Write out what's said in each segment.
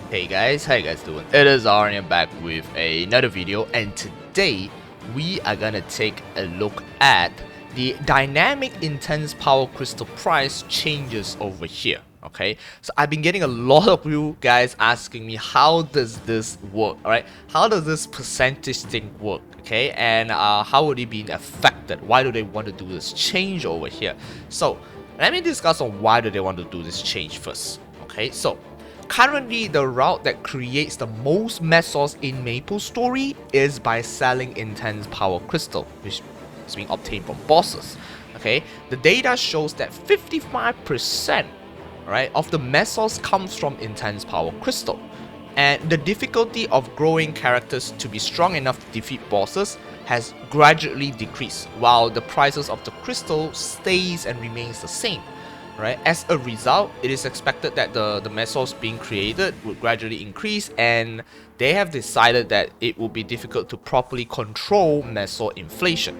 Hey guys, how you guys doing? It is Aryan back with another video, and today we are gonna take a look at the dynamic intense power crystal price changes over here. Okay, so I've been getting a lot of you guys asking me, how does this work? Alright, how does this percentage thing work? Okay, and how would it be affected? Why do they want to do this change over here? So let me discuss on why do they want to do this change first. Okay, so currently, the route that creates the most mesos in MapleStory is by selling intense power crystal, which is being obtained from bosses. Okay, the data shows that 55%, right, of the mesos comes from intense power crystal, and the difficulty of growing characters to be strong enough to defeat bosses has gradually decreased, while the prices of the crystal stays and remains the same. Right? As a result, it is expected that the mesos being created would gradually increase, and they have decided that it will be difficult to properly control meso inflation.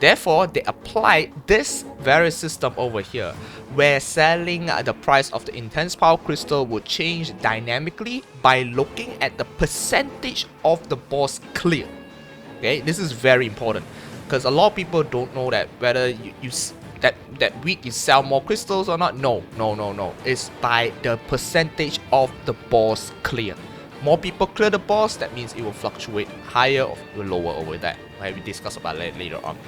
Therefore, they applied this very system over here, where selling the price of the intense power crystal would change dynamically by looking at the percentage of the boss clear. Okay, this is very important because a lot of people don't know that whether that week you sell more crystals or not. No. It's by the percentage of the boss clear. More people clear the boss, that means it will fluctuate higher or lower over that. Right? We discuss about that later on.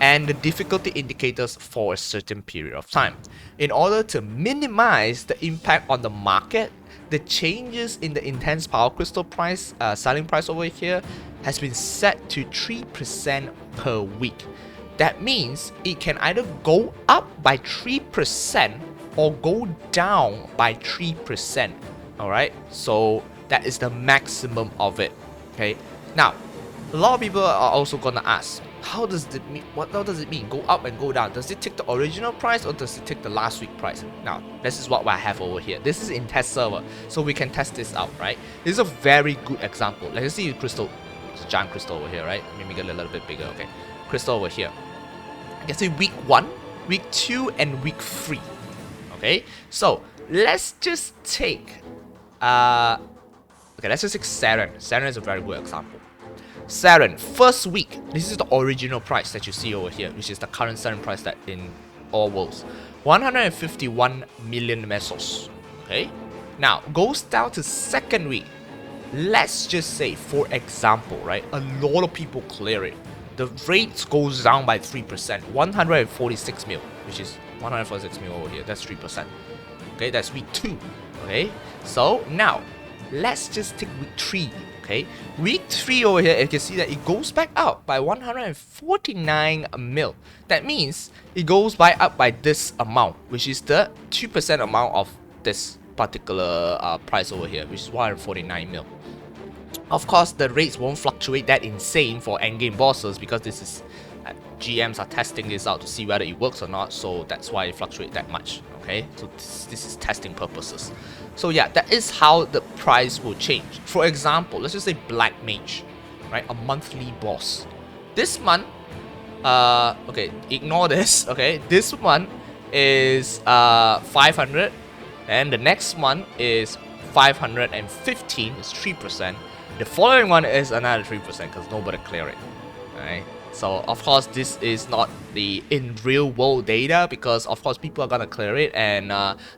And the difficulty indicators for a certain period of time. In order to minimize the impact on the market, the changes in the intense power crystal price, selling price over here, has been set to 3% per week. That means it can either go up by 3% or go down by 3%. Alright, so that is the maximum of it. Okay, now a lot of people are also gonna ask, how does it mean? What does it mean? Go up and go down? Does it take the original price or does it take the last week price? Now, this is what I have over here. This is in test server, so we can test this out, right? This is a very good example. Let's see crystal, it's a giant crystal over here, right? Let me make it a little bit bigger. Okay, crystal over here. I can say week 1, week 2, and week 3. Okay, so let's just take let's just take Saren. Saren is a very good example. Saren, first week, this is the original price that you see over here, which is the current Saren price that in all worlds, 151 million mesos. Okay, now goes down to second week. Let's just say, for example, right, a lot of people clear it. The rate goes down by 3%, 146 mil, which is 146 mil over here. That's 3%. Okay, that's week 2. Okay, so now let's just take week 3. Okay, week 3 over here, you can see that it goes back up by 149 mil. That means it goes by up by this amount, which is the 2% amount of this particular price over here, which is 149 mil. Of course, the rates won't fluctuate that insane for endgame bosses because this is GMs are testing this out to see whether it works or not, so that's why it fluctuates that much. Okay, so this is testing purposes. So yeah, that is how the price will change. For example, let's just say Black Mage, right? A monthly boss. This month, okay, ignore this. Okay, this month is 500, and the next month is 515. It's 3%. The following one is another 3% because nobody clear it. Alright. So of course this is not the in real world data because of course people are gonna clear it and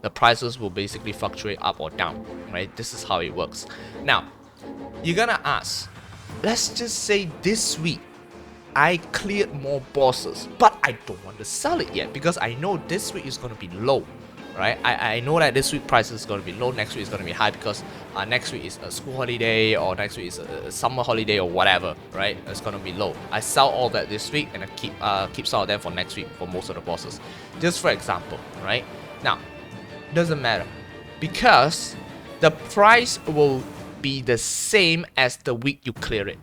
the prices will basically fluctuate up or down. Right? This is how it works. Now, you're gonna ask, let's just say this week I cleared more bosses, but I don't want to sell it yet because I know this week is gonna be low. Right, I know that this week price is going to be low, next week is going to be high because next week is a school holiday or next week is a summer holiday or whatever, right? It's going to be low. I sell all that this week and I keep some of them for next week for most of the bosses. Just for example, right? Now, doesn't matter because the price will be the same as the week you clear it.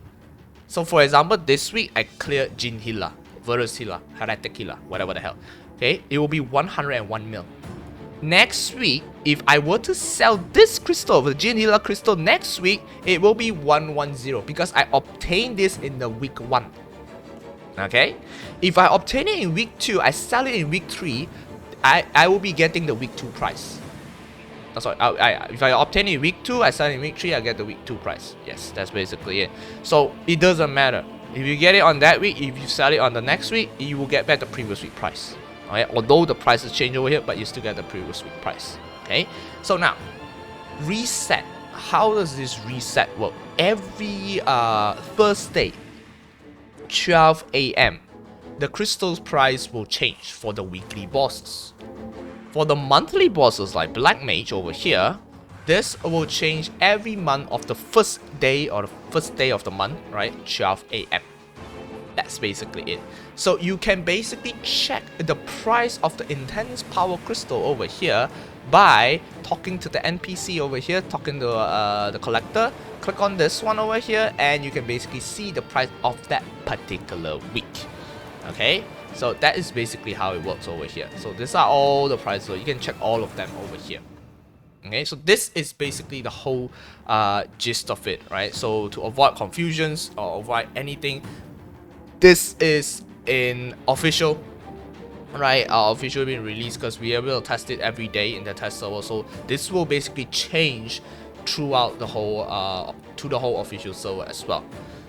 So for example, this week I cleared Jin Healer, Virus Healer, Heretic Healer, whatever the hell. Okay, it will be 101 mil. Next week, if I were to sell this crystal, the Jin Healer crystal next week, it will be 110 because I obtained this in the week 1. Okay? If I obtain it in week 2, I sell it in week 3, I will be getting the week 2 price. sorry, if I obtain it week 2, I sell it in week 3, I get the week 2 price. Yes, that's basically it. So it doesn't matter. If you get it on that week, if you sell it on the next week, you will get back the previous week price. Alright, although the prices change over here, but you still get the previous week price. Okay, so now reset. How does this reset work? Every Thursday, 12 a.m., the crystal's price will change for the weekly bosses. For the monthly bosses like Black Mage over here, this will change every month of the first day or the first day of the month, right? 12 a.m. That's basically it. So you can basically check the price of the intense power crystal over here by talking to the NPC over here, talking to the collector. Click on this one over here and you can basically see the price of that particular week. Okay, so that is basically how it works over here. So these are all the prices, so you can check all of them over here. Okay, so this is basically the whole gist of it, right? So to avoid confusions or avoid anything, this is in official, right? Officially being released because we are able to test it every day in the test server. So this will basically change throughout the whole to the whole official server as well.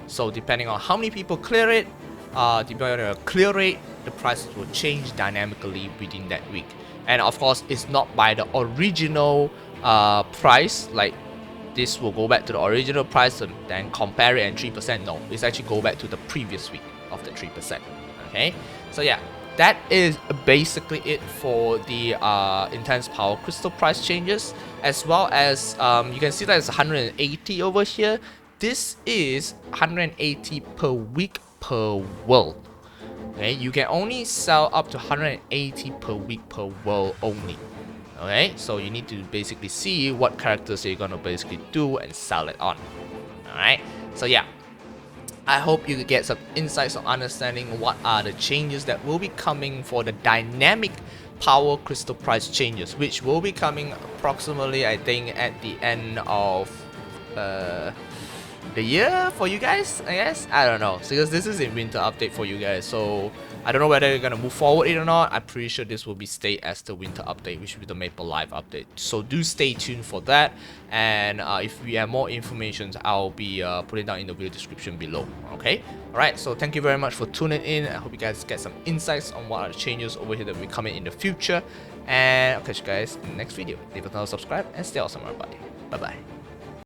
So depending on how many people clear it, depending on the clear rate, the prices will change dynamically within that week. And of course, it's not by the original price. Like this will go back to the original price and then compare it and 3%. No, it's actually go back to the previous week of the 3%. Okay, so yeah, that is basically it for the intense power crystal price changes, as well as you can see that it's 180 over here. This is 180 per week per world. Okay, you can only sell up to 180 per week per world only. Okay, so you need to basically see what characters you're gonna basically do and sell it on. Alright, so yeah, I hope you could get some insights on understanding what are the changes that will be coming for the dynamic power crystal price changes, which will be coming approximately, I think, at the end of the year for you guys, I guess. I don't know, because this is a winter update for you guys, so I don't know whether you're gonna move forward it or not. I'm pretty sure this will be stay as the winter update, which will be the Maple Live update. So do stay tuned for that. And if we have more information, I'll be putting down in the video description below. Okay. Alright. So thank you very much for tuning in. I hope you guys get some insights on what are the changes over here that will be coming in the future. And I'll catch you guys in the next video. Leave a thumbs up, subscribe, and stay awesome, everybody. Bye bye.